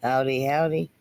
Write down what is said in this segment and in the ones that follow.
Howdy, howdy.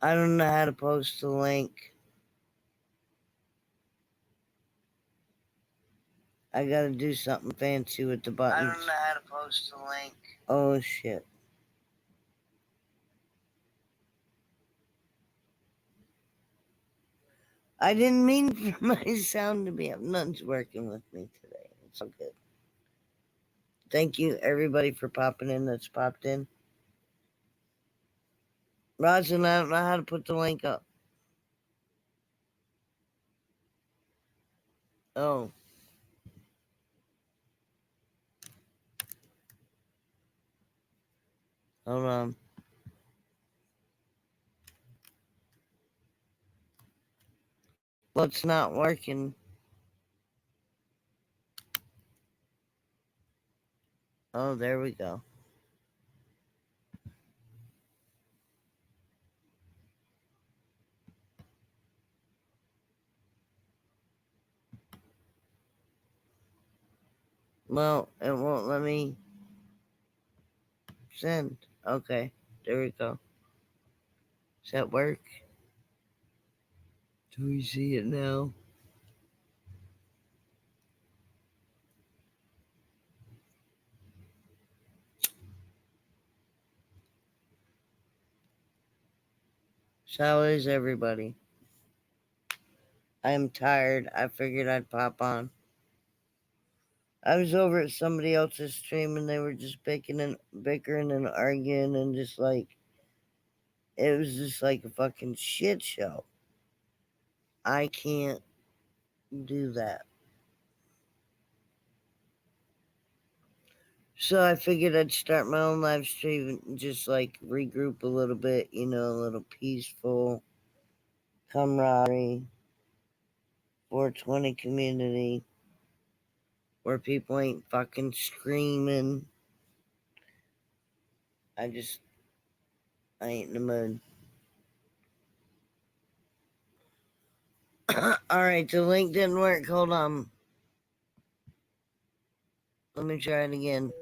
I don't know how to post the link. I gotta do something fancy with the buttons. I don't know how to post the link. Oh shit. I didn't mean for my sound to be up. Nothing's working with me today. It's all good. Thank you, everybody, for popping in that's popped in. Rosin, I don't know how to put the link up. Oh, hold on. Well, it's not working. Oh, there we go. Well, it won't let me send. Okay, there we go. Does that work? Do we see it now? So how is everybody? I am tired. I figured I'd pop on. I was over at somebody else's stream and they were just bickering and arguing and just like it was just like a fucking shit show. I can't do that. So I figured I'd start my own live stream and just like regroup a little bit, a little peaceful camaraderie, 420 community where people ain't fucking screaming. I ain't in the mood. Alright, the link didn't work. Hold on. Let me try it again.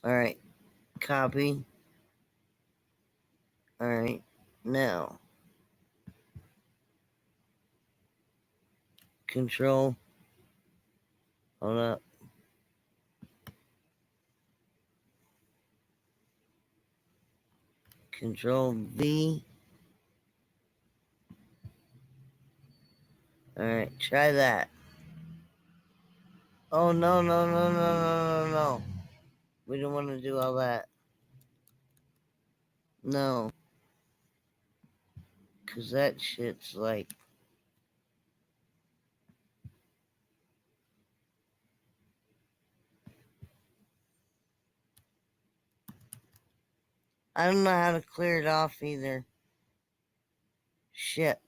Alright, copy. Alright, now. Control. Hold up. Control V. Alright, try that. Oh, no, no, no, no, no, no, no. We don't want to do all that. No. Because that shit's like... I don't know how to clear it off either. Shit.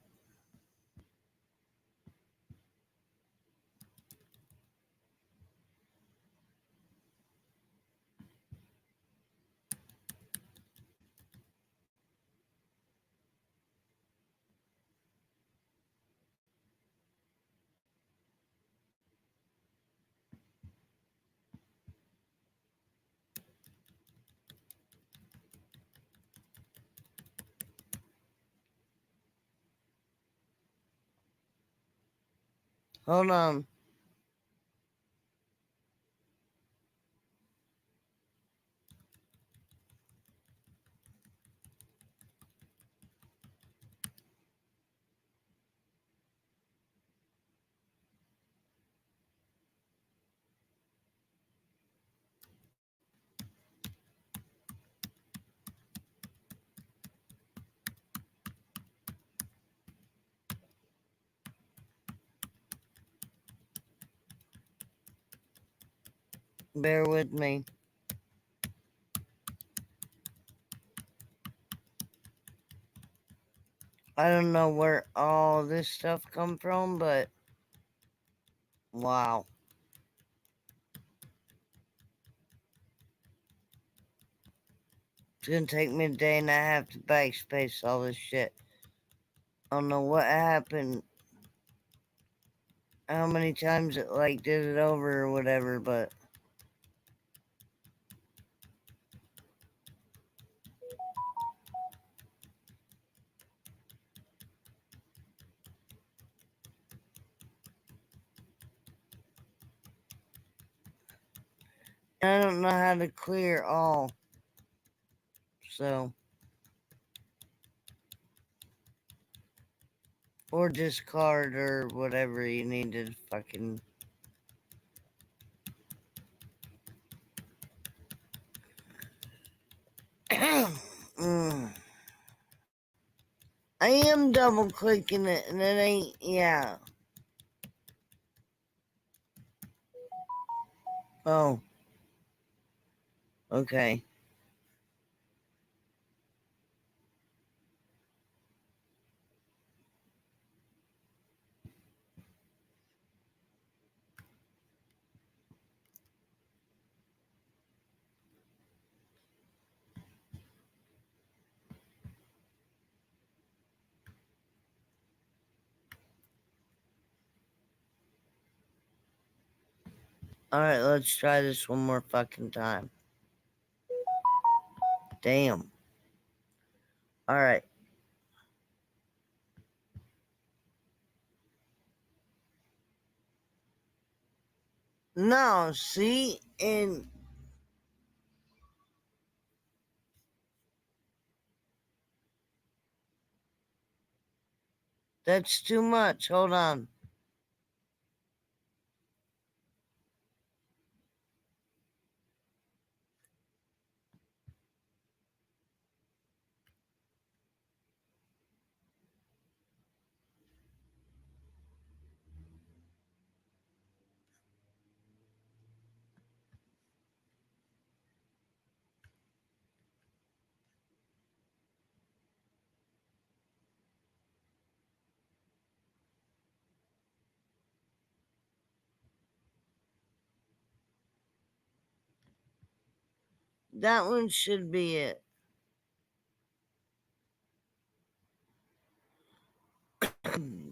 Hold on. Bear with me. I don't know where all this stuff come from, but... Wow. It's gonna take me a day and a half to backspace all this shit. I don't know what happened. How many times it like did it over or whatever, but... I don't know how to clear all. So... Or discard or whatever you need to fucking. I am double clicking it and it ain't. Yeah. Oh. Okay. Alright, let's try this one more fucking time. Damn. Alright. No, see? And that's too much. Hold on. That one should be it.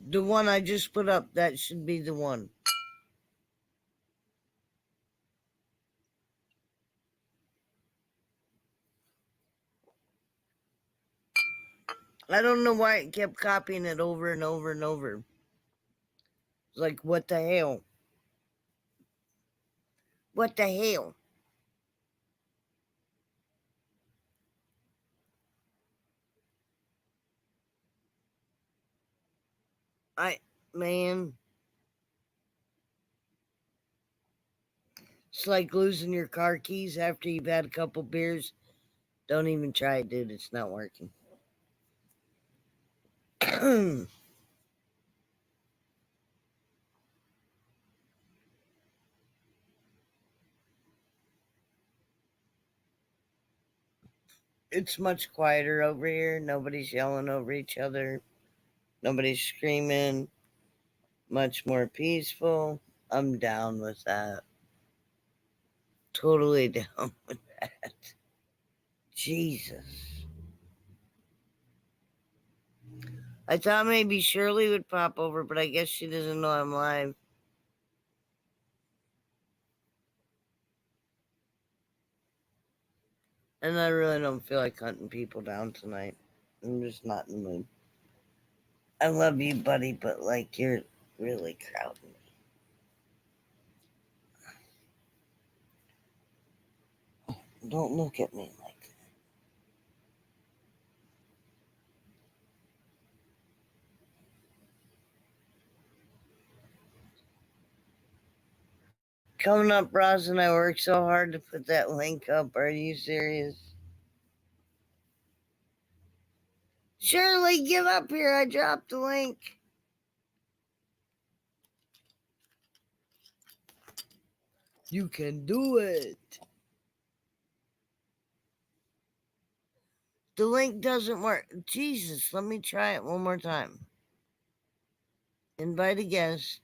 The one I just put up, that should be the one. I don't know why it kept copying it over and over and over. It's like, what the hell? What the hell? Man. It's like losing your car keys after you've had a couple beers. Don't even try it, dude. It's not working. It's much quieter over here. Nobody's yelling over each other. Nobody's screaming. Much more peaceful. I'm down with that. Totally down with that. Jesus. I thought maybe Shirley would pop over, but I guess she doesn't know I'm live. And I really don't feel like hunting people down tonight. I'm just not in the mood. I love you, buddy, but like you're really crowding me. Don't look at me like that. Coming up, Roz and I worked so hard to put that link up. Are you serious? Shirley, give up here. I dropped the link. You can do it. The link doesn't work. Jesus, let me try it one more time. Invite a guest.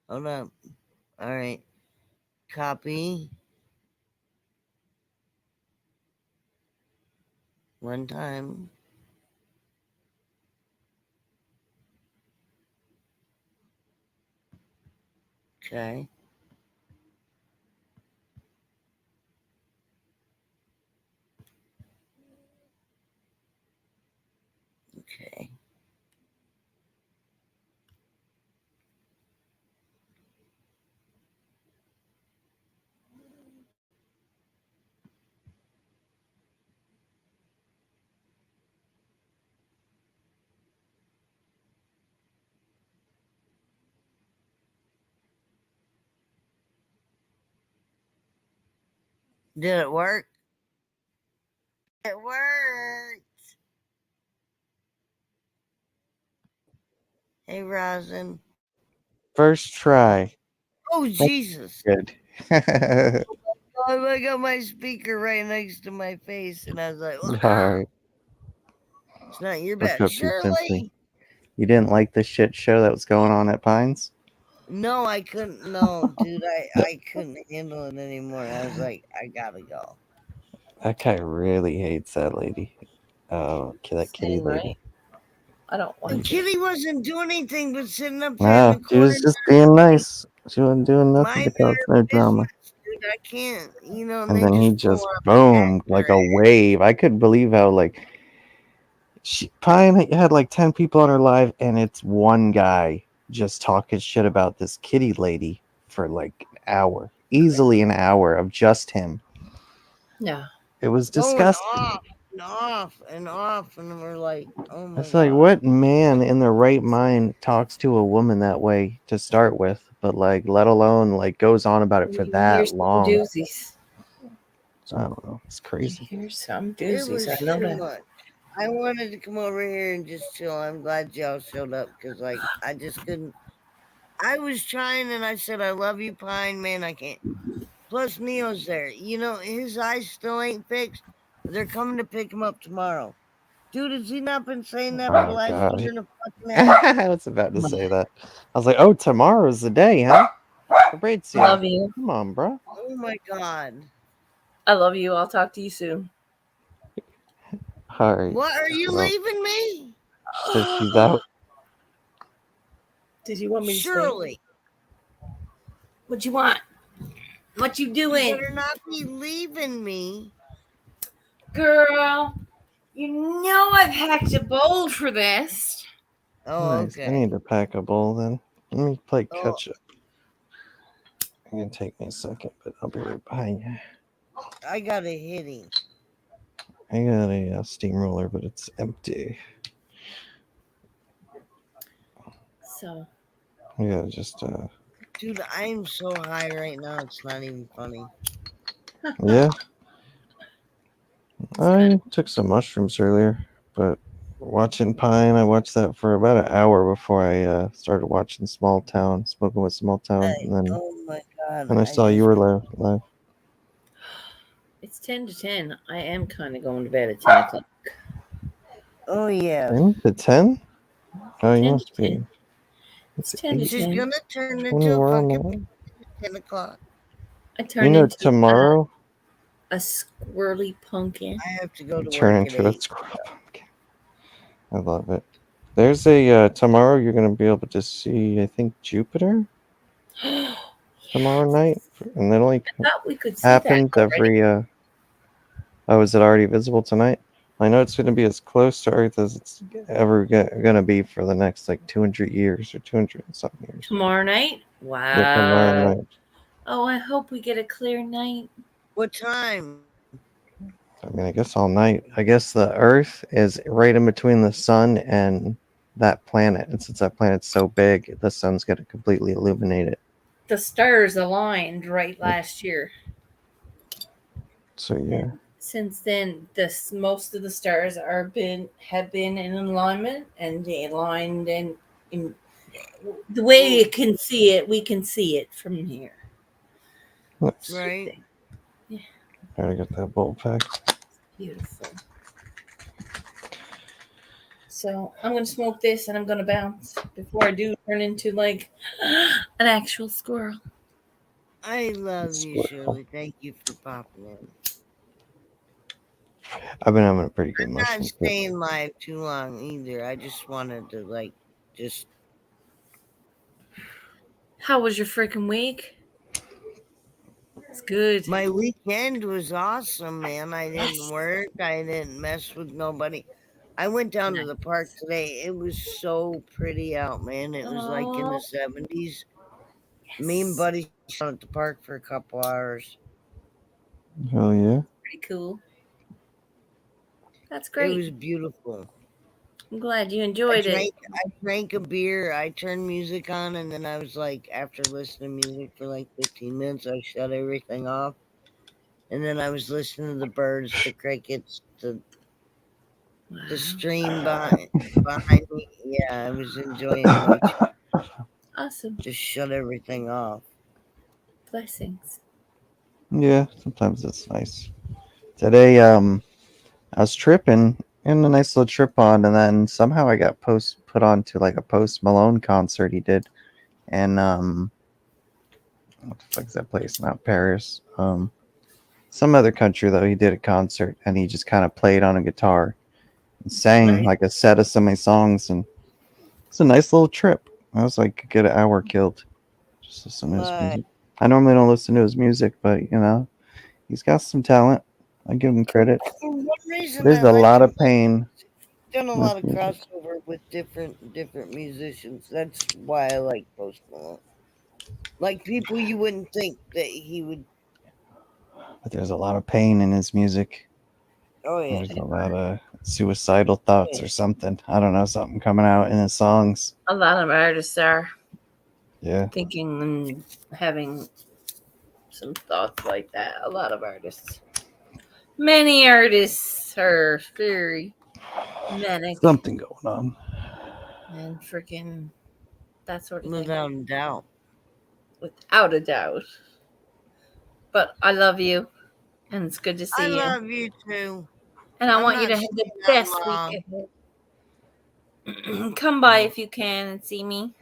Hold up. All right. Copy. One time. Okay. Okay. Did it work? It worked. Hey, Rosin. First try. Oh, That's Jesus. good. Oh, I got my speaker right next to my face, and I was like, All wow, right. it's not your Look bad. up your sympathy. Shirley! You didn't like the shit show that was going on at Pines? No, I couldn't. No, dude, I couldn't handle it anymore. I was like, I gotta go. That guy really hates that lady. That kitty Same, lady. right? I don't The like it. kitty wasn't doing anything but sitting up there in No, the she was corner. just being nice. She wasn't doing My nothing to cause no drama. business, dude. I can't, and And they then he just pull just up and boom, act like their a ass. wave. I couldn't believe how Pine had like 10 people on her live, and it's one guy just talking shit about this kitty lady for like an hour, easily an hour of just him. Yeah. It was Going disgusting. off and off and off, and we're like, oh my It's like, god. what man in their right mind talks to a woman that way to start with, but like, let alone like goes on about it for You hear that some long? doozies. So I don't know. It's You crazy. hear some It doozies. was I know too that. much. I wanted to come over here and just chill. I'm glad y'all showed up because, like, I just couldn't. I was trying and I said, I love you, Pine. Man, I can't. Plus, Neo's there. His eyes still ain't fixed. They're coming to pick him up tomorrow. Dude, has he not been saying that for the Oh last god. year and a fucking half? I was about to say that. I was like, oh, tomorrow's the day, huh? Parade soon. Love you. Come on, bro. Oh my god. I love you. I'll talk to you soon. All right. What are you Well, leaving me? she says she's out. Did you want me to stay? Surely. What you want? What you You doing? better not be leaving me. Girl, you know I've hacked a bowl for this. Oh, Nice. I need okay. to pack a bowl then. Let me play Oh, catch up. It's gonna take me a second, but I'll be right behind you. I got a hitting. I got a steamroller, but it's empty. So, I gotta just Dude, I am so high right now, it's not even funny. yeah. it's kind of I took some mushrooms earlier, but watching Pine, I watched that for about an hour before I started watching Small Town, Smoking with Small Town, and then Oh my god, and I I saw you just. were live. it's 10 to 10. I am kind of going to bed at 10 o'clock. Oh, yeah. 10 to 10? Oh, you 10 to must be. 10. It's It's 10 to eight She's 10. gonna turn twenty into a where I'm fucking at. 10 o'clock. I You turn know, into tomorrow a squirrely pumpkin. I have to go you to turn work at into a 8. squirrel pumpkin. I love it. There's a tomorrow you're gonna be able to see. I think Jupiter Yes. tomorrow night, and that only I thought we could see that happens already. every. Oh, is it already visible tonight? I know it's going to be as close to Earth as it's ever going to be for the next like 200 years or 200 and something years. Tomorrow night? Yeah, tomorrow Wow. night. Oh, I hope we get a clear night. What time? I mean, I guess all night. I guess the Earth is right in between the sun and that planet. And since that planet's so big, the sun's going to completely illuminate it. The stars aligned right Yep. last year. So, And yeah. since then, most of the stars have been in alignment, and they aligned in the way you can see it. We can see it from here. Nice. Right? Yeah, Gotta get that bowl packed. beautiful. So I'm gonna smoke this, and I'm gonna bounce before I do turn into like an actual squirrel. I love you, Squirrel. Shirley. Thank you for popping in. I've been having a pretty good I'm not mushroom trip. staying live too long either. I just wanted to, like, just. How was your freaking week? It's good. My weekend was awesome, man. I didn't Yes. work. I didn't mess with nobody. I went down to the park Nice. today. It was so pretty out, man. It was like in the Oh, 70s. Me and yes. Buddy sat at the park for a couple hours. Hell yeah. Pretty cool. That's It great. was beautiful. I'm glad you I enjoyed it. drank I drank a beer. I turned music on, and then I was like, after listening to music for like 15 minutes, I shut everything off. And then I was listening to the birds, the crickets, the Wow. stream behind me. Yeah, I was enjoying nature. Awesome. Just shut everything off. Blessings. Yeah, sometimes it's nice. Today, I was tripping in a nice little trip on, and then somehow I got put on to like a Post Malone concert he did, and what the fuck is that place? Not Paris. Some other country though. He did a concert, and he just kind of played on a guitar and sang Nice. like a set of some of his songs, and it's a nice little trip. I was like a good hour killed just listening to his But music. I normally don't listen to his music, but he's got some talent. I give him credit. for one reason, There's I a like lot him. of pain He's done a in his lot of music. crossover with different musicians. That's why I like Post Malone. Like people you wouldn't think that he would. But there's a lot of pain in his music. Oh yeah. There's a lot of suicidal thoughts or something. I don't know, something coming out in his songs. A lot of artists are Yeah. thinking and having some thoughts like that. A lot of artists. Many artists are very manic Something going on. and freaking that sort of thing. Without a doubt. Without a doubt. But I love you, and it's good to I see you. love you too. And I I'm want you to not have the staying that best long. week. Come by if you can and see me.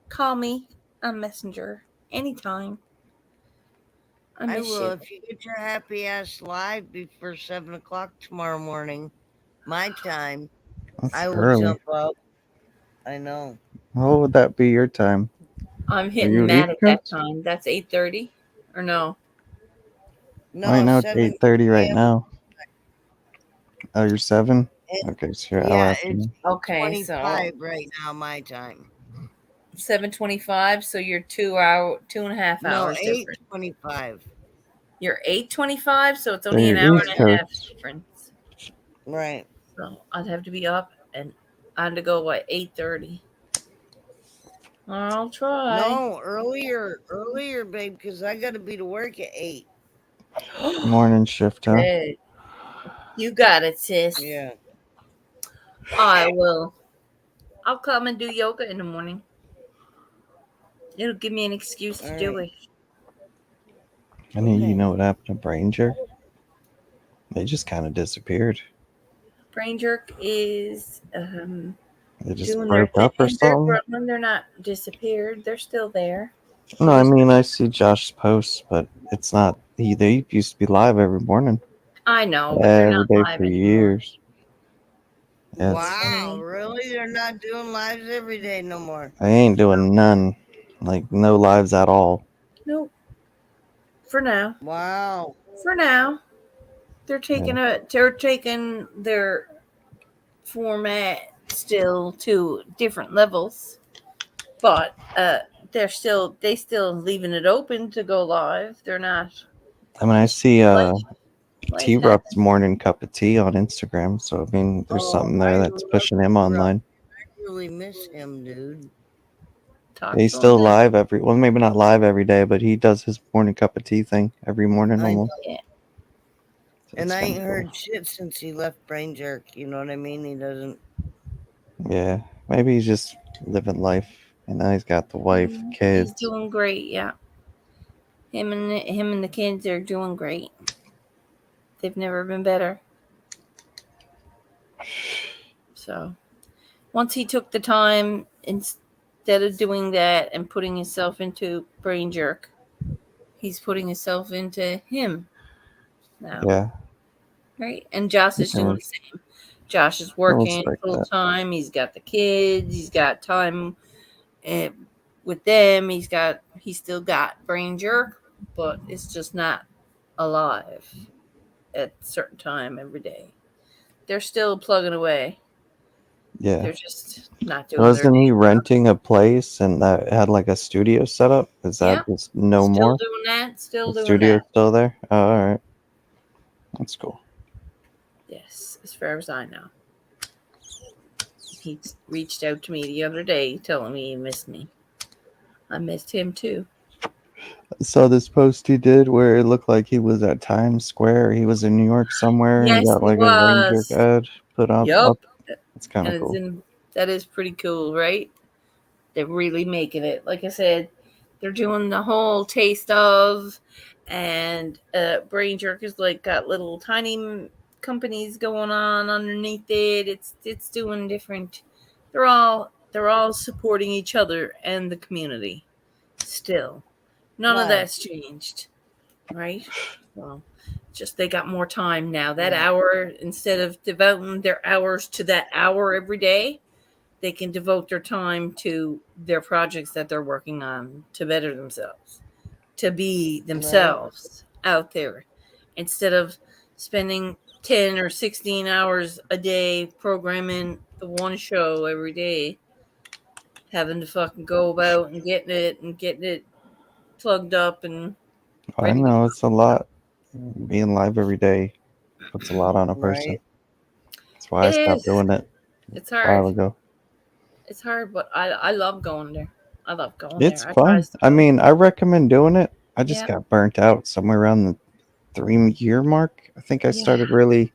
Call me on Messenger anytime. I I miss will you. if you get your happy ass live before 7 o'clock tomorrow morning, my time. That's I will early. jump up. I know. What would that be your time? I'm Are hitting you Matt East at that Coast? time. That's 8:30, or no? Right No, now it's 8:30 right a.m. now. Oh, you're 7? It, Okay, so you're an hour yeah, after it's me. Okay, so 25 right now, my time. 7:25. So you're 2.5 No, hours different. 8:25. You're 8:25, so it's So only an you're hour East and a half Coast. difference. Right. So I'd have to be up and I had to go at 8:30. I'll try. No, earlier, babe, because I got to be to work at 8. Morning shift, huh? Hey, you got it, sis. Yeah. I will. I'll come and do yoga in the morning. It'll give me an excuse All to do right. it. And you Okay. know what happened to Brain Jerk? They just kind of disappeared. Brain Jerk is They just doing their broke up or thing. They're something. growing. They're not disappeared. They're still there. No, They I just mean I see Josh's posts, but it's not. They used to be live every morning, I know, but they're every not day live for anymore. years. Yeah, It's Wow, funny. really? They're not doing lives every day no more. I ain't doing none, like no lives at all. Nope. For now. Wow. For now. They're Yeah. taking their format still to different levels. But they still leaving it open to go live. They're not. I mean, I see Life T Rupp's happens. morning cup of tea on Instagram, so I mean, there's Oh, something I there that's love pushing him T-Rup. online. I really miss him, dude. Talk He's to them still then. live well, maybe not live every day, but he does his morning cup of tea thing every morning I almost. Yeah. So And it's I kind ain't of cool. heard shit since he left Brain Jerk. You know what I mean? He doesn't. Yeah, maybe he's just living life, and now he's got the wife, He's kids. doing great. Yeah. Him and the kids are doing great. They've never been better. So once he took the time instead of doing that and putting himself into Brain Jerk, he's putting himself into him now. Yeah, Right? And Josh I is doing can, the same. Josh is I working respect full that. time. He's got the kids. He's got time uh, with them. He's still got Brain Jerk, but it's just not alive at a certain time every day. They're still plugging away. Yeah. They're just not doing their Wasn't day he job. renting a place and that had like a studio set up? Is Yeah, that just no still more? doing that. Still The doing that. studio's still there? Oh, all right. That's cool. Yes, as far as I know. He reached out to me the other day telling me he missed me. I missed him too. I saw this post he did where it looked like he was at Times Square. He was in New York somewhere and he Yes, got he like a brain jerk was. ad put up. Yup. It's kind And of it's cool. in, that is pretty cool, right? They're really making it. Like I said, they're doing the whole taste of, and Brain Jerk is like got little tiny companies going on underneath it. It's doing different. They're all supporting each other and the community. Still, none of Why? that's changed, right? Well, just they got more time now. That Yeah. hour, instead of devoting their hours to that hour every day, they can devote their time to their projects that they're working on to better themselves, to be Right. themselves out there, instead of spending 10 or 16 hours a day programming the one show every day, having to fucking go about and getting it plugged up and I ready to know go. it's a lot. Being live every day puts a lot on a person. Right. That's why It I stopped is. doing it It's a while hard. ago. It's hard, but I love going there. I love going there. It's I tries fun. to I go. mean, I recommend doing it. I just Yeah. got burnt out somewhere around the 3 year mark. I think I Yeah. started really,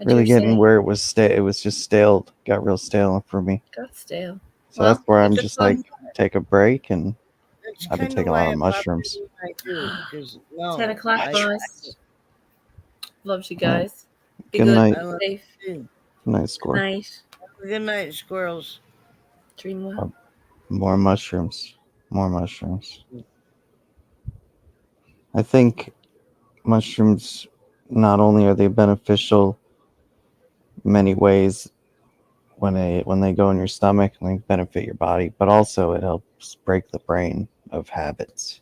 I really dare getting say. where it was It was just stale. Got real stale for me. Got stale. So that's Well, where I'm it's a just like fun take a break, and That's I've been kind of taking a lot why of I popped mushrooms. in when I do. Because, 10 no, o'clock, boys. Loves you Well, guys. Be good good. night, I love Safe. you too. night Good score. night. Good night, squirrels. Dream well. Uh, More mushrooms. More mushrooms. I think mushrooms not only are they beneficial many ways when they go in your stomach and they benefit your body, but also it helps break the brain of habits.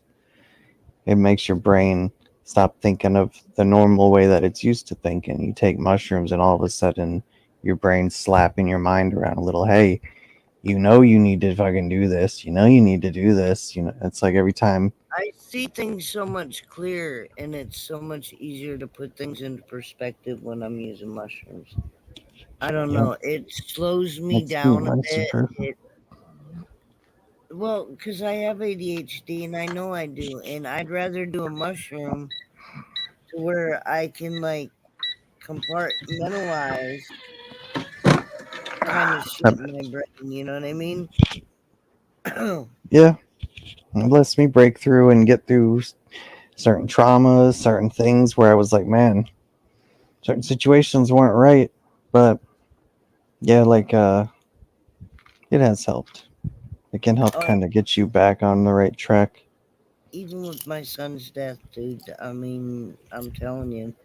It makes your brain stop thinking of the normal way that it's used to thinking. You take mushrooms and all of a sudden your brain's slapping your mind around a little. Hey, you need to fucking do this. You need to do this. It's like every time. I see things so much clearer, and it's so much easier to put things into perspective when I'm using mushrooms. I don't Yeah, know. It slows me makes me a down a nicer bit. person. Well, because I have ADHD, and I know I do, and I'd rather do a mushroom to where I can like compartmentalize kind of shit in my brain. You know what I mean? Yeah, it lets me break through and get through certain traumas, certain things where I was like, man, certain situations weren't right, but yeah, like it has helped. It can help Oh, kind of get you back on the right track. even with my son's death, dude. I mean, I'm telling you,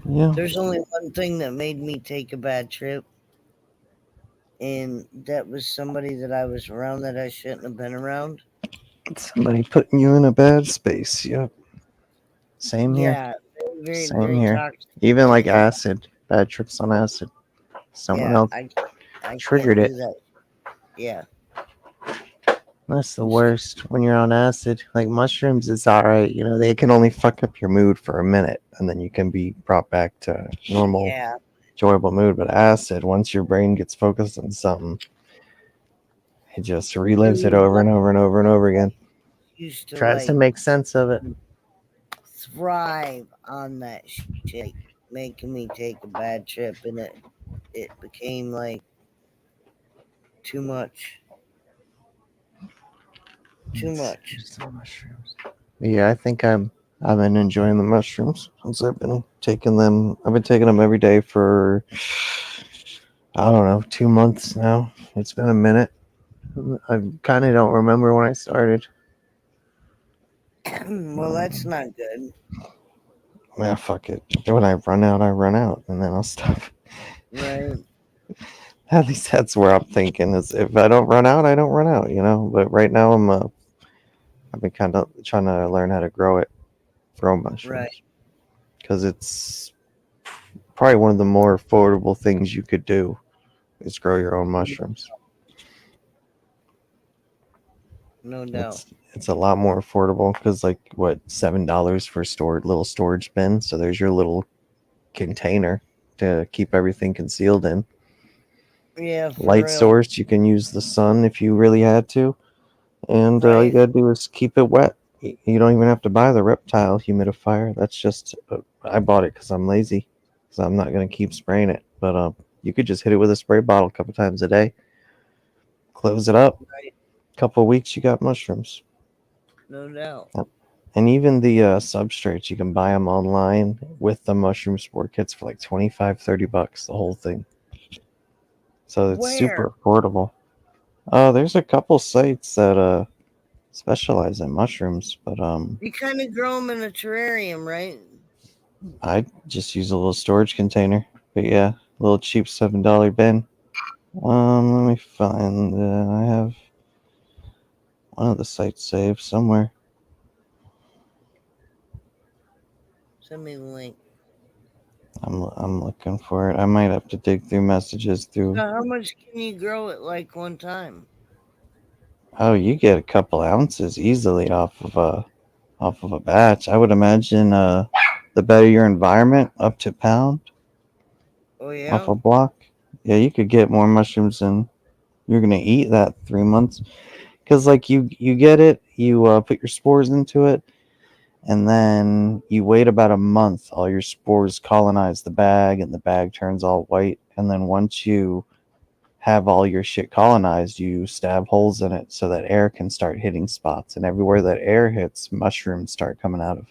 Yeah, there's only one thing that made me take a bad trip, and that was somebody that I was around that I shouldn't have been around. somebody putting you in a bad space. Yep, same here. Yeah, very, Same very here. toxic. Even like And acid, bad trips on acid. Someone yeah, else I triggered can't it. do that. Yeah, That's the worst when you're on acid. Like mushrooms, it's all right. They can only fuck up your mood for a minute, and then you can be brought back to normal, yeah. enjoyable mood. But acid, once your brain gets focused on something, it just relives it Dude, over my and over and over and over again. used to Tries to like make sense of it. thrive on that shit, like making me take a bad trip, and it became like too much, too Let's much. use the mushrooms. Yeah, I think I've been enjoying the mushrooms since I've been taking them. I've been taking them every day for I don't know 2 months now. It's been a minute. I kind of don't remember when I started. Well, that's Um, not good, yeah, fuck it. When I run out, I run out, and then I'll stop. right? At least that's where I'm thinking. Is if I don't run out, I don't run out. But right now I've been kind of trying to learn how to grow Right. mushrooms, because it's probably one of the more affordable things you could do is grow your own mushrooms. No doubt. It's a lot more affordable because like what $7 for stored little storage bin. So there's your little container to keep everything concealed in. Yeah, for Light real. source, you can use the sun if you really had to. and all you Right. gotta do is keep it wet. You don't even have to buy the reptile humidifier. That's just I bought it because I'm lazy, because I'm not gonna keep spraying it. But you could just hit it with a spray bottle a couple times a day. Close it up. Right. Couple of weeks, you got mushrooms. No doubt. Yep. And even the substrates, you can buy them online with the mushroom spore kits for like 25, $30, the whole thing. So it's Where? super affordable. There's a couple sites that specialize in mushrooms, but You kind of grow them in a terrarium, right? I just use a little storage container. But yeah, a little cheap $7 bin. Let me find. I have one of the sites saved somewhere. Send me the link. I'm looking for it. I might have to dig through messages So through. how much can you grow at like one time? Oh, you get a couple ounces easily off of a batch. I would imagine the better your environment, up to pound Oh off yeah. a block. Yeah, you could get more mushrooms than you're gonna eat that 3 months. Because like you get it, you put your spores into it, and then you wait about a month. All your spores colonize the bag, and the bag turns all white. And then once you have all your shit colonized, you stab holes in it so that air can start hitting spots. And everywhere that air hits, mushrooms start coming out of.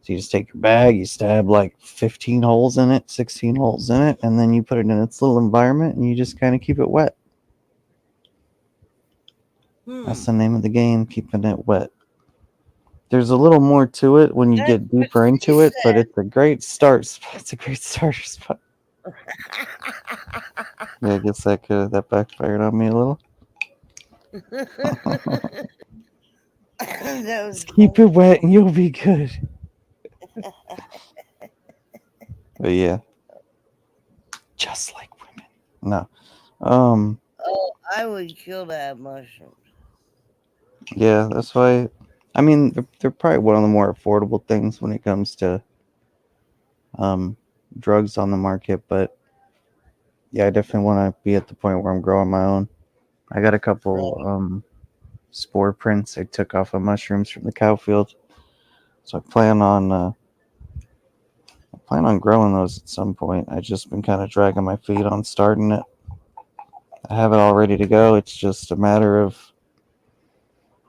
So you just take your bag, you stab like 15 holes in it, 16 holes in it, and then you put it in its little environment and you just kind of keep it wet. That's Hmm. the name of the game, keeping it wet. There's a little more to it when you That's get what deeper she into it, but it's a great start. It's a great starter spot. said. Yeah, I guess that backfired on me a little. That was Just keep it funny. wet and you'll be good. But yeah, just like women. No. Um. Oh, I would kill to have mushrooms. Yeah, that's why. I mean, they're probably one of the more affordable things when it comes to um drugs on the market. But yeah, I definitely want to be at the point where I'm growing my own. I got a couple Right. spore prints I took off of mushrooms from the cow field, so I plan on growing those at some point. I just been kind of dragging my feet on starting it. I have it all ready to go. It's just a matter of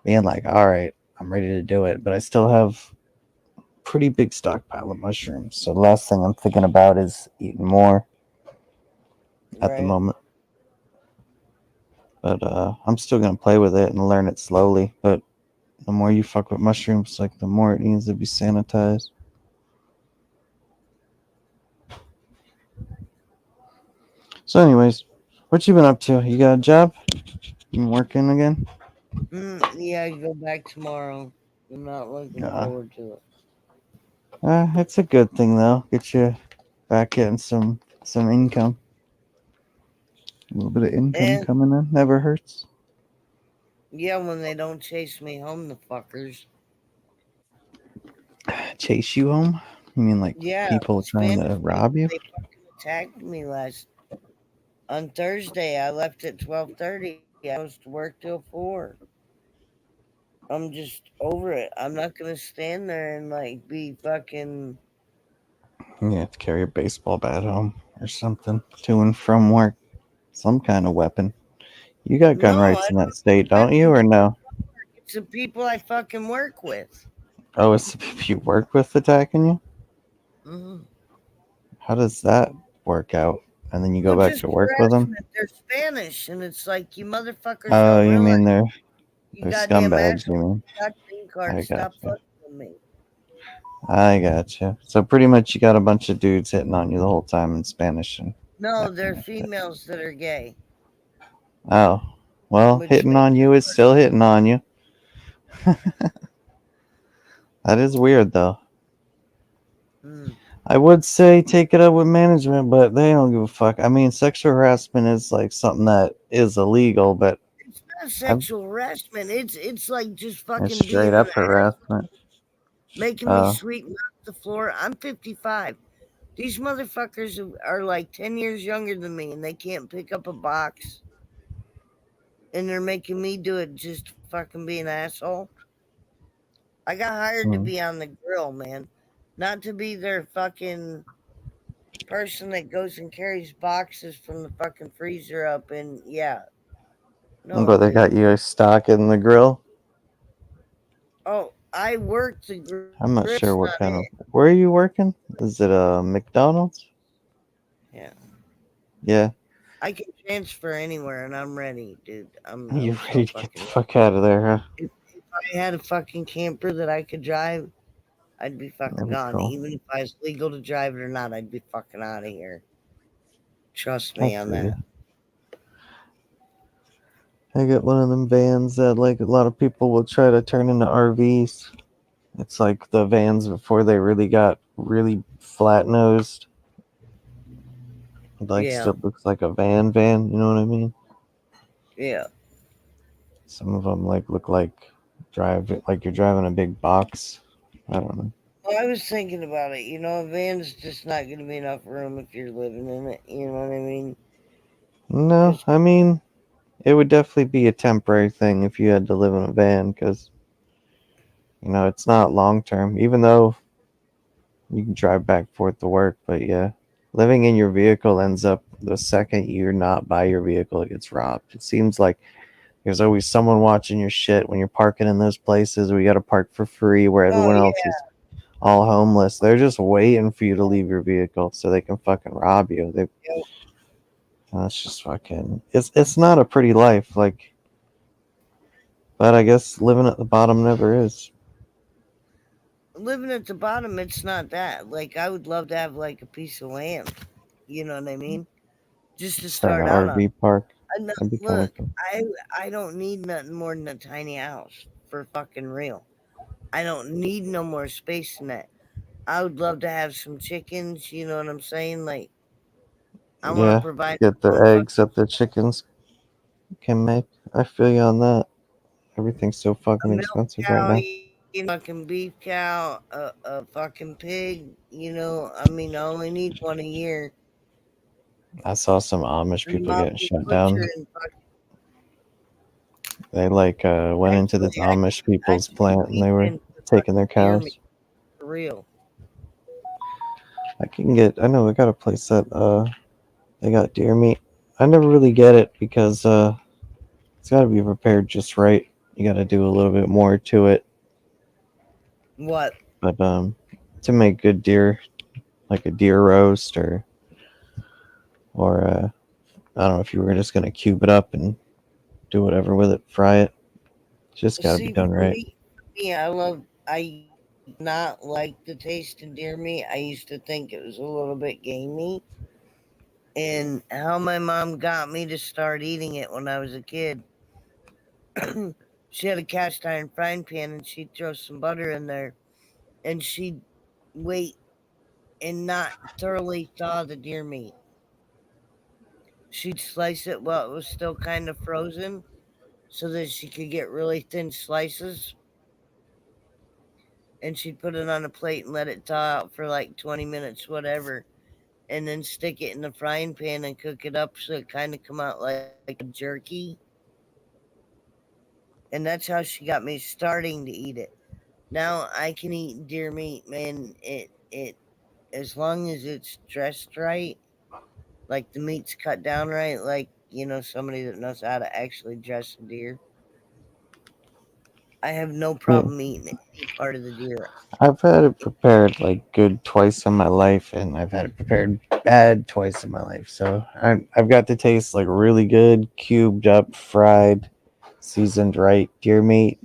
being like, all right, I'm ready to do it. But I still have pretty big stockpile of mushrooms. So the last thing I'm thinking about is eating more at the Right. moment. But I'm still gonna play with it and learn it slowly. But the more you fuck with mushrooms, like the more it needs to be sanitized. So, anyways, what you been up to? You got a job? You been working again? Yeah, I go back tomorrow. I'm not looking Uh, forward to it. it's a good thing though. Get you back getting some income. A little bit of income And coming in never hurts. yeah, when they don't chase me home, the fuckers. Chase you home? You mean like Yeah, people trying Spanish to people, rob you? they fucking attacked me last on Thursday. I left at 12:30. I was supposed to work till 4. I'm just over it. I'm not gonna stand there and like be fucking. You have to carry a baseball bat home or something to and from work. Some kind of weapon. You got gun No, rights I in that don't state, have don't you, weapons. or no? It's the people I fucking work with. Oh, it's the people you work with attacking you? Hmm. How does that work out? And then you go Well, back just to work with them? harassment. They're Spanish, and it's like you motherfuckers Oh, don't you realize mean you they're goddamn scumbags, you assholes. mean? Got green I cards. Stop gotcha. fucking with me. I gotcha. So pretty much you got a bunch of dudes hitting on you the whole time in Spanish and No, that they're kind of shit. females that are gay, Oh, well, which hitting makes on it you is worse. still hitting on you. That is weird, though. Mm. I would say take it up with management, but they don't give a fuck. I mean, sexual harassment is like something that is illegal, but It's not I've, sexual harassment. It's like just it's fucking straight being an up asshole, harassment. making me Uh, sweep off the floor. I'm 55. These motherfuckers are like 10 years younger than me, and they can't pick up a box, and they're making me do it just fucking be an asshole. I got hired to Mm. be on the grill, man. Not to be their fucking person that goes and carries boxes from the fucking freezer up and yeah. No, But they got dude. you stock in the grill. Oh, I worked the grill. I'm not It's sure not what kind it. of. Where are you working? Is it a McDonald's? Yeah. Yeah. I can transfer anywhere and I'm ready, dude. You're I'm so ready to get the fucking ready. fuck out of there, huh? If I had a fucking camper that I could drive, I'd be fucking That'd be gone. cool. Even if I was legal to drive it or not, I'd be fucking out of here. Trust I me on feel you. that. I got one of them vans that like a lot of people will try to turn into RVs. It's like the vans before they really got really flat nosed. It like Yeah. still looks like a van, you know what I mean? Yeah. Some of them like look drive like you're driving a big box. I don't know. Well, I was thinking about it. A van's just not going to be enough room if you're living in it. You know what I mean? No, Because, I mean it would definitely be a temporary thing if you had to live in a van because it's not long term. Even though you can drive back and forth to work, but yeah, living in your vehicle ends up the second you're not by your vehicle, it gets robbed. It seems like there's always someone watching your shit when you're parking in those places where you got to park for free, where oh, everyone else yeah. is all homeless. They're just waiting for you to leave your vehicle so they can fucking rob you. Yo, It's just fucking. It's not a pretty life, like, but I guess living at the bottom never is. living at the bottom, it's not that. Like, I would love to have, like, a piece of land. You know what I mean? Just to Start an start out on. RV park. No, That'd be kind of look, cool. I don't need nothing more than a tiny house for fucking real. I don't need no more space than that. I would love to have some chickens. You know what I'm saying? Like, I want to Yeah, provide get the my own fucking. eggs that the chickens can make. I feel you on that. Everything's so A fucking milk expensive right cow, now. fucking beef cow, a fucking pig. I mean, I only need one a year. I saw some Amish And people mom getting can shut butcher down. and They like went into this actually, Amish I people's can do plant and they were weekends with taking their fucking deer cows. meat for real. I can get. I know I got a place that they got deer meat. I never really get it because it's got to be prepared just right. You got to do a little bit more to it, What? but to make good deer, like a deer roast or I don't know if you were just gonna cube it up and do whatever with it, fry it. It's just got to be See, done right. I not like the taste of deer meat. I used to think it was a little bit gamey. And how my mom got me to start eating it when I was a kid. She had a cast iron frying pan and she'd throw some butter in there and she'd wait and not thoroughly thaw the deer meat. She'd slice it while it was still kind of frozen so that she could get really thin slices, and she'd put it on a plate and let it thaw out for like 20 minutes, whatever, and then stick it in the frying pan and cook it up so it kind of come out like a jerky. And that's how she got me starting to eat it. Now I can eat deer meat, man. It as long as it's dressed right, like the meat's cut down right, like somebody that knows how to actually dress a deer. I have no Yeah. problem eating any part of the deer. I've had it prepared like good twice in my life, and I've had it prepared bad twice in my life. So I've got to taste like really good, cubed up, fried, seasoned right deer meat,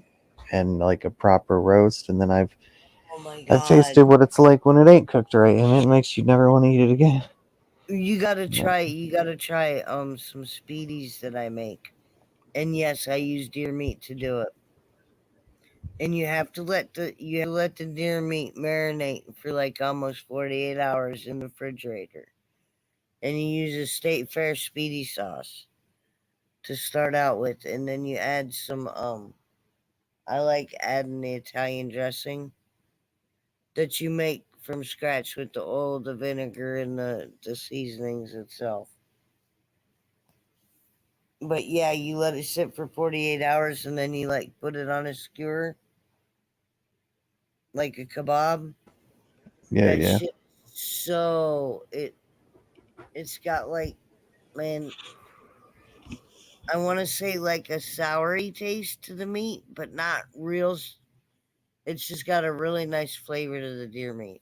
and like a proper roast. And then Oh my I've tasted god. what it's like when it ain't cooked right, and it makes you never want to eat it again. You gotta try some speedies that I make. And yes, I use deer meat to do it. And you have to let the deer meat marinate for like almost 48 hours in the refrigerator. And you use a state fair speedy sauce to start out with, and then you add some I like adding the Italian dressing that you make from scratch with the oil, the vinegar, and the seasonings itself. But yeah, you let it sit for 48 hours and then you like put it on a skewer like a kebab. Yeah, That yeah. shit so it's got like, man, I want to say like a soury taste to the meat, but not real. It's just got a really nice flavor to the deer meat.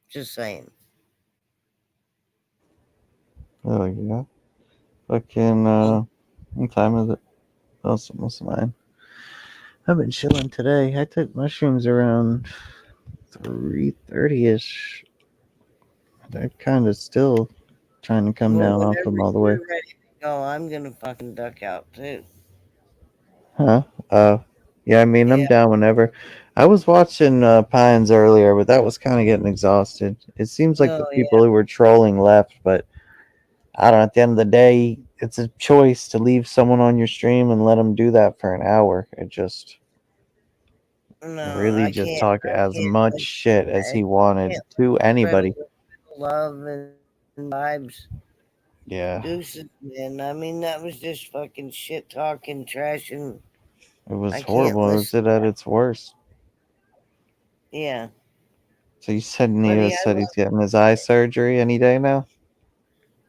Just saying. Oh yeah. Fucking what time is it? That's almost mine. I've been chilling today. I took mushrooms around 3:30 ish. They're kind of still trying to come Well, down off whenever them all the way. you're ready to go, I'm gonna fucking duck out too. Huh? Yeah, I mean, I'm Yeah. down whenever. I was watching Pines earlier, but that was kind of getting exhausted. It seems like the Oh people yeah. who were trolling left, but I don't know. At the end of the day, it's a choice to leave someone on your stream and let them do that for an hour. It just No, really I just can't. talk I as can't much like. shit as I he wanted can't to spread a anybody. little bit of love and vibes. Yeah, Deuces, man. I mean, that was just fucking shit talking, trash, and it was I can't horrible. It was listen. it at its worst. Yeah, So you said buddy, Neo I said he's love. getting his eye surgery any day now?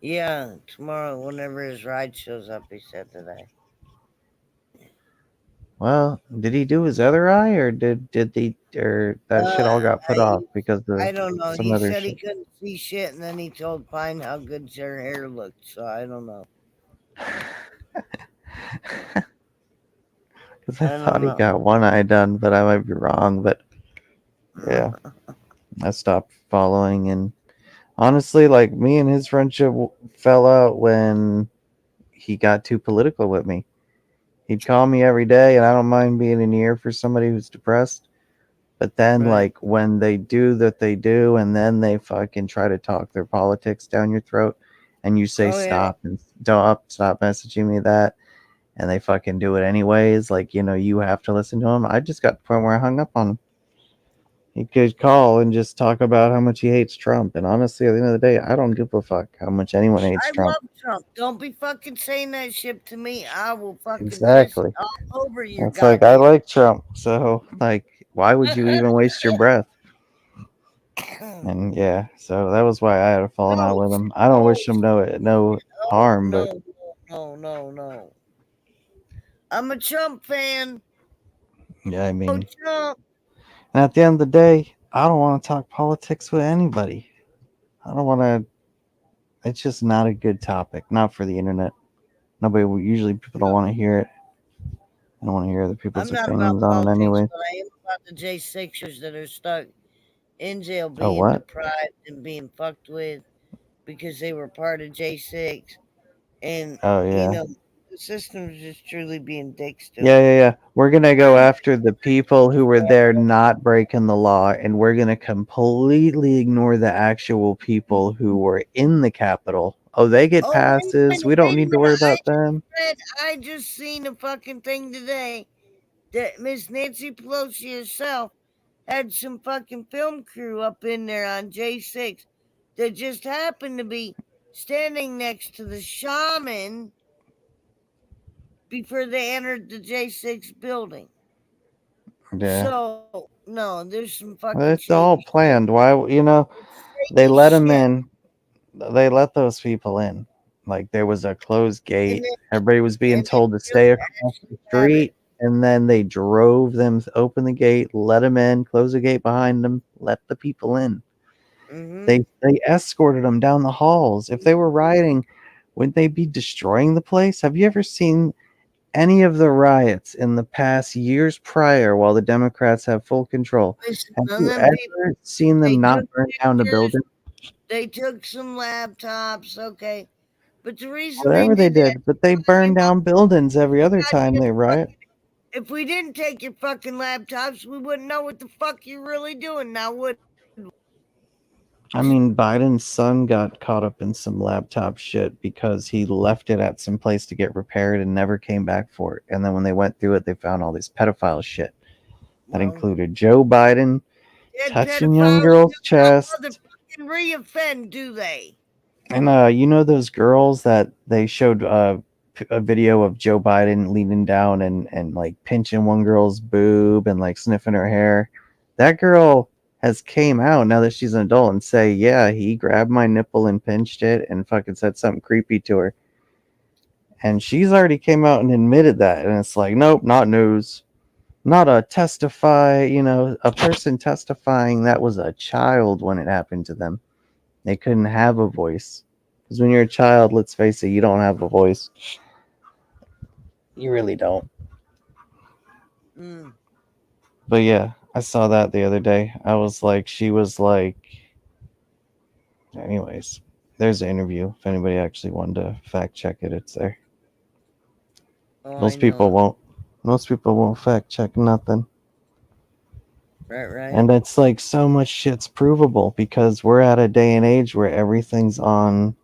Yeah, tomorrow, whenever his ride shows up, he said today. Well, did he do his other eye, or did he, or that Uh, shit all got put I off because of I don't know. some He other said he shit? couldn't see shit, and then he told Pine how good her hair looked. So I don't know. Because I I thought don't he know. got one eye done, but I might be wrong. But yeah, I stopped following, and honestly, like me and his friendship fell out when he got too political with me. He'd call me every day, and I don't mind being an ear for somebody who's depressed. But then, Right. like, when they do that they do, and then they fucking try to talk their politics down your throat, and you say Oh yeah. stop and stop messaging me that, and they fucking do it anyways, like, you have to listen to them. I just got to the point where I hung up on him. He could call and just talk about how much he hates Trump, and honestly, at the end of the day, I don't give a fuck how much anyone hates I Trump. love Trump. Don't be fucking saying that shit to me. I will fucking piss Exactly. all over your It's like I goddamn. like Trump, so like, why would you even waste your breath? And yeah, so that was why I had a falling out No, with him. I don't no, wish him no no, harm, but no, no, no, no. I'm a Trump fan. yeah, I Oh, mean, Trump. and at the end of the day, I don't want to talk politics with anybody. I don't want to. It's just not a good topic, not for the internet. Nobody. Usually, people don't No, want to hear it. I don't want to hear other people's I'm not about opinions on it politics, anyway. but I am about the J6ers that are stuck in jail Oh, being what? deprived and being fucked with because they were part of J6. And, Oh, you yeah. know, the system is just truly being dicks to Yeah, them. yeah, yeah. We're gonna go I'm after the people who were there not breaking the law, and we're gonna completely ignore the actual people who were in the Capitol. Oh, they get Oh, passes. We don't wait a need to minute. worry about them. I just seen a fucking thing today that Miss Nancy Pelosi herself had some fucking film crew up in there on J6 that just happened to be standing next to the shaman before they entered the J6 building. Yeah, So, no, there's some fucking it's all shady shit. planned. Why? It's They shady let them shit. in. They let those people in. Like there was a closed And gate. then, Everybody was being and then told to just stay across actually the have it. street, and then they drove them, open the gate, let them in, close the gate behind them, let the people in. Mm-hmm. They escorted them down the halls. If they were rioting, wouldn't they be destroying the place? Have you ever seen any of the riots in the past years prior while the Democrats have full control? Listen, Have none of you them people, ever seen they them took not burn down the pictures, building? they took some laptops, okay. But the reason they Whatever they did that, did, but they burn you know, down buildings every other time goddamn they riot. if we didn't take your fucking laptops, we wouldn't know what the fuck you're really doing now, would I mean, Biden's son got caught up in some laptop shit because he left it at some place to get repaired and never came back for it. And then when they went through it, they found all these pedophile shit that well, included Joe Biden dead touching young pedophiles girls' do not chest. motherfucking reoffend, do they? And you know those girls that they showed a video of Joe Biden leaning down and like pinching one girl's boob and like sniffing her hair. That girl has came out now that she's an adult and say, yeah, he grabbed my nipple and pinched it and fucking said something creepy to her. And she's already came out and admitted that, and it's like, nope, not news. Not a testify, a person testifying that was a child when it happened to them. They couldn't have a voice. Because when you're a child, let's face it, you don't have a voice. You really don't. Mm. But yeah, I saw that the other day. I was like, she was like, anyways, there's an interview. If anybody actually wanted to fact check it, it's there. Oh, I Most know people it. won't. Most people won't fact check nothing. Right, right. And it's like so much shit's provable because we're at a day and age where everything's on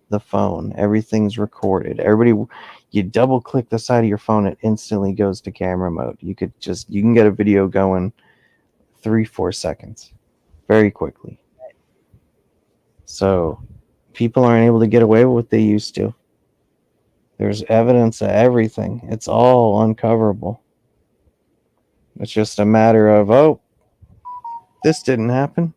the phone, everything's recorded. Everybody, you double click the side of your phone, it instantly goes to camera mode. You can get a video going 3-4 seconds very quickly. So people aren't able to get away with what they used to. There's evidence of everything. It's all uncoverable. It's just a matter of, oh, this didn't happen.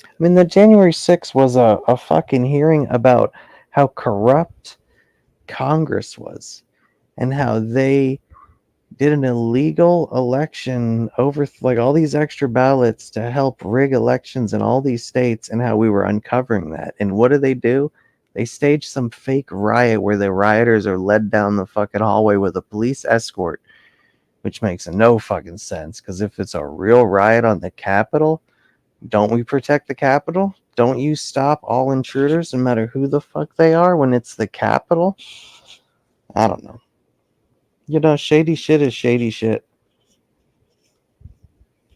I mean, the January 6th was a fucking hearing about how corrupt Congress was and how they did an illegal election over like all these extra ballots to help rig elections in all these states and how we were uncovering that. And what do? They staged some fake riot where the rioters are led down the fucking hallway with a police escort, which makes no fucking sense because if it's a real riot on the Capitol, don't we protect the Capitol? Don't you stop all intruders, no matter who the fuck they are, when it's the Capitol? I don't know. Shady shit is shady shit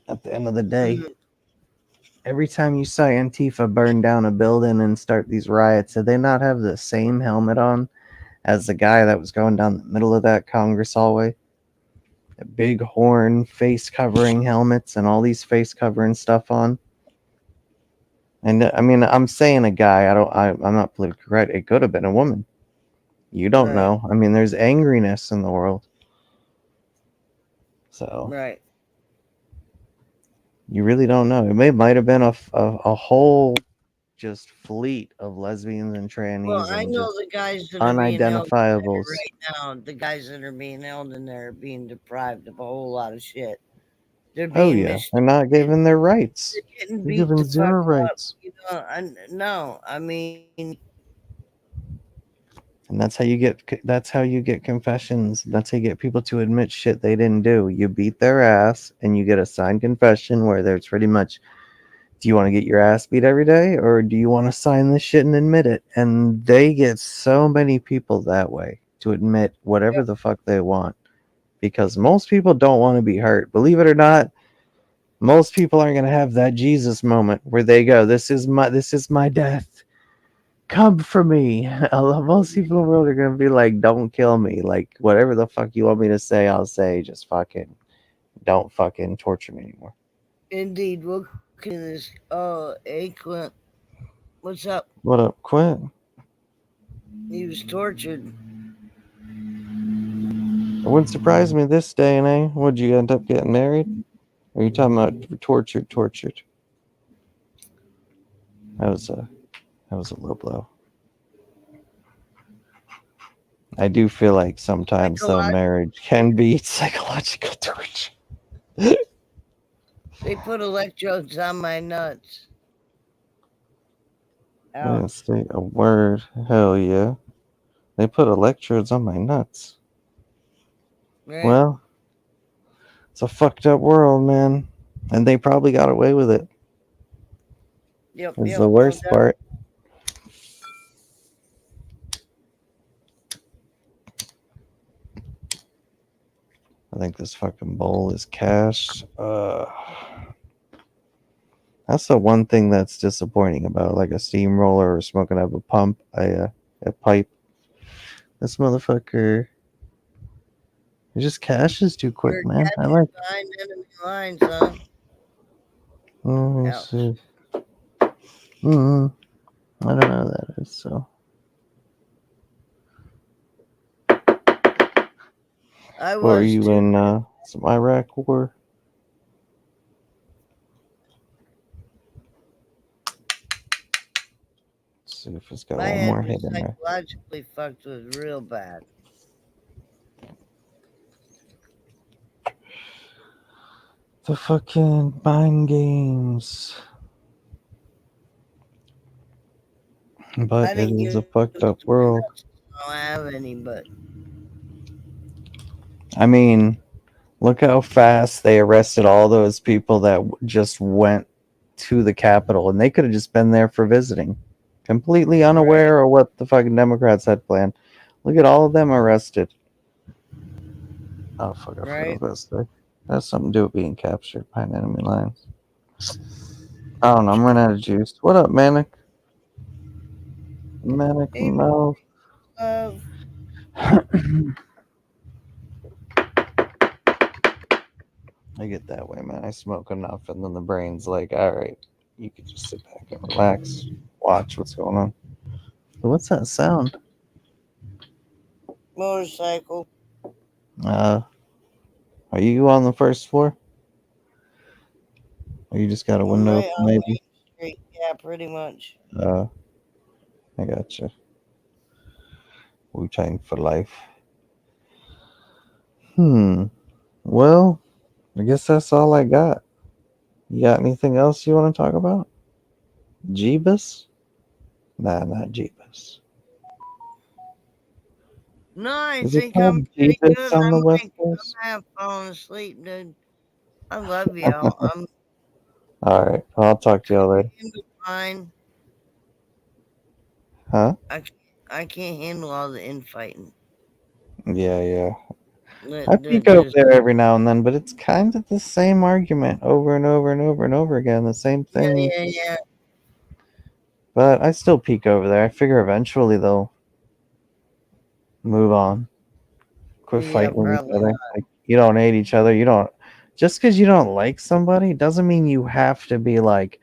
at the end of the day. Mm. Every time you saw Antifa burn down a building and start these riots, did they not have the same helmet on as the guy that was going down the middle of that Congress hallway? A big horn, face covering helmets, and all these face covering stuff on. And I mean, I'm saying a guy. I'm not politically correct. It could have been a woman. You don't Right, know. I mean, there's angriness in the world, so right. you really don't know. Might have been a whole just fleet of lesbians and Well, trannies I and know just the guys that are being held in there unidentifiables. right now. The guys that are being held in there are being deprived of a whole lot of shit. They're Oh being yeah, they're not mistreated. given their rights. They're getting They're beat given the fuck zero up. rights, And no, I mean, and that's how you get confessions. That's how you get people to admit shit they didn't do. You beat their ass, and you get a signed confession where there's pretty much, do you want to get your ass beat every day, or do you want to sign this shit and admit it? And they get so many people that way to admit whatever yep, the fuck they want because most people don't want to be hurt. Believe it or not, most people aren't going to have that Jesus moment where they go, this is my death. Come for me. Most people in the world are going to be like, don't kill me. Like, whatever the fuck you want me to say, I'll say. Just fucking don't fucking torture me anymore. indeed. We'll continue this. Oh, hey, Clint, what's up? What up, Quint? He was tortured. It wouldn't surprise me this day and age. Would you end up getting married? Or are you talking about tortured, tortured? That was a low blow. I do feel like sometimes though Psychological. marriage can be psychological torture. They put electrodes on my nuts. I didn't Ouch. say a word. Hell yeah. They put electrodes on my nuts. Right? Well, it's a fucked up world, man. And they probably got away with it. Yep, Is yep, the no worst doubt. part. I think this fucking bowl is cashed. That's the one thing that's disappointing about like a steamroller or smoking out of a pump, a pipe. This motherfucker, it just cashes too quick, You're man. I catching like. behind enemy lines, huh? Let me Ouch. see. Mm, I don't know who that is. So, I or are was you too. in some Iraq war? Let's see if it's got My one head more was hit in there. psychologically fucked with real bad. The fucking mind games. But I it didn't is a use fucked up my world. nuts. I don't have any, but I mean, look how fast they arrested all those people that just went to the Capitol, and they could have just been there for visiting, completely right, unaware of what the fucking Democrats had planned. Look at all of them arrested. Oh fuck! I forgot what I right. was about to say. That's something to do with being captured by enemy lines. I don't know. I'm running out of juice. What up, Manic? Manic Hey, mouth. love. I get that way, man. I smoke enough, and then the brain's like, all right, you can just sit back and relax, watch what's going on. But what's that sound? Motorcycle. Uh, are you on the first floor? Or you just got a I'm window right open, on maybe? Main Street. Yeah, pretty much. Uh, I gotcha. Wu Tang for life. Hmm. Well, I guess that's all I got. You got anything else you want to talk about? Jeebus? Nah, not Jeebus. No, I Is it think I'm called pretty Jeebus good. on the West I'm Coast? half falling asleep, dude. I love y'all. All right. I'll talk to I y'all can later. handle fine. Huh? I can't, I can't handle all the infighting. Yeah, yeah. I That peek over just there every now and then, but it's kind of the same argument over and over and over and over again, the same yeah, thing. yeah, yeah, But I still peek over there. I figure eventually they'll move on, quit yeah. fighting each Probably other. not. Like you don't hate each other. You don't. Just because you don't like somebody doesn't mean you have to be like,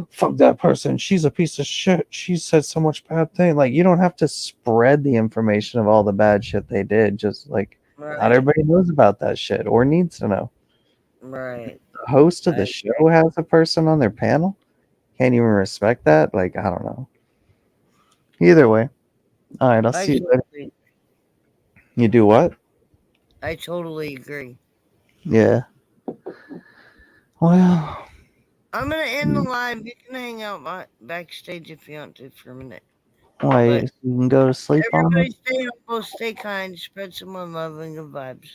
fuck that person. She's a piece of shit. She said so much bad thing. Like you don't have to spread the information of all the bad shit they did. Just like not Right, everybody knows about that shit or needs to know. right. The host of the I show has a person on their panel. Can't even respect that. Like I don't know. Either way. All right. I'll I see you later. totally, You do what? I totally agree. Yeah. Well. I'm gonna end the live. You can hang out backstage if you want to for a minute. Why But you can go to sleep on everybody us? stay humble, stay kind, spread some more love and good vibes.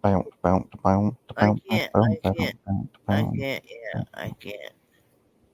Bounce, bounce, bounce, I bounce, can't, bounce, I bounce, can't, bounce, I bounce. can't, yeah, I can't.